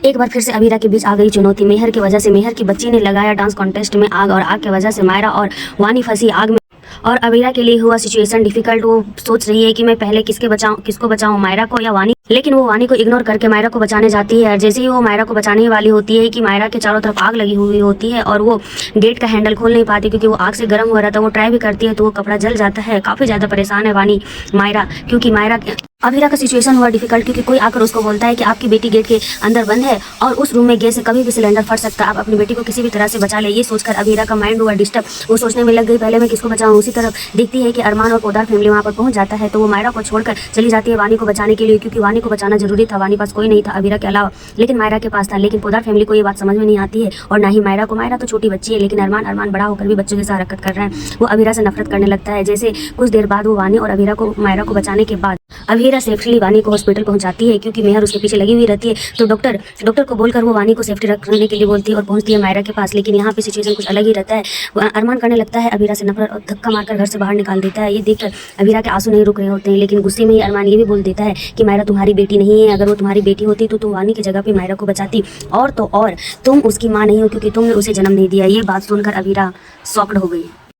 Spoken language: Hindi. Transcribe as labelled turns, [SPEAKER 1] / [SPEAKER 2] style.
[SPEAKER 1] एक बार फिर से अबीरा के बीच आ गई चुनौती मेहर की वजह से। मेहर की बच्ची ने लगाया डांस कॉन्टेस्ट में आग और आग की वजह से मायरा और वानी फंसी आग में। और अबीरा के लिए हुआ सिचुएशन डिफिकल्ट। वो सोच रही है कि मैं पहले किसको बचाऊं, मायरा को या वानी। लेकिन वो वानी को इग्नोर करके मायरा को बचाने जाती है। जैसे ही वो मायरा को बचाने वाली होती है कि मायरा के चारों तरफ आग लगी हुई होती है और वो गेट का हैंडल खोल नहीं पाती क्योंकि वो आग से गर्म हो रहा था। वो ट्राई भी करती है तो वो कपड़ा जल जाता है। काफी ज्यादा परेशान है वानी मायरा, क्योंकि अबीरा का सिचुएशन हुआ डिफिकल्ट क्योंकि कोई आकर उसको बोलता है कि आपकी बेटी गेट के अंदर बंद है और उस रूम में गैस से कभी भी सिलेंडर फट सकता है, आप अपनी बेटी को किसी भी तरह से बचा ले। ये सोचकर अबीरा का माइंड हुआ डिस्टर्ब। वो सोचने में लग गई पहले मैं किसको बचाऊं। उसी तरफ देखती है कि अरमान और पोदार फैमिली वहाँ पर पहुंच जाता है तो वो मायरा को छोड़कर चली जाती है वानी को बचाने के लिए, क्योंकि वानी को बचाना जरूरी था। वानी पास कोई नहीं था अबीरा के अलावा, लेकिन मायरा के पास था। लेकिन पोदार फैमिली को ये बात समझ में नहीं आती है और ना ही मायरा को। मायरा तो छोटी बच्ची है, लेकिन अरमान बड़ा होकर भी बच्चों के साथ हरकत कर रहा है। वो अबीरा से नफरत करने लगता है। जैसे कुछ देर बाद वो वानी और मायरा को बचाने के बाद अबीरा सेफ्टली वानी को हॉस्पिटल पहुंचाती है, क्योंकि मेहर उसके पीछे लगी हुई रहती है। तो डॉक्टर को बोलकर वो वानी को सेफ्टी रखने के लिए बोलती है और पहुंचती है मायरा के पास। लेकिन यहाँ पे सिचुएशन कुछ अलग ही रहता है। अरमान करने लगता है अबीरा से नफरत और धक्का मारकर घर से बाहर निकाल देता है। ये देखकर अबीरा के आंसू नहीं रुक रहे होते हैं, लेकिन गुस्से में ही अरमान ये भी बोल देता है कि मायरा तुम्हारी बेटी नहीं है। अगर वो तुम्हारी बेटी होती तो तुम वानी की जगह पे मायरा को बचाती, और तुम उसकी माँ नहीं हो क्योंकि तुमने उसे जन्म नहीं दिया। ये बात सुनकर अबीरा शॉक्ड हो गई।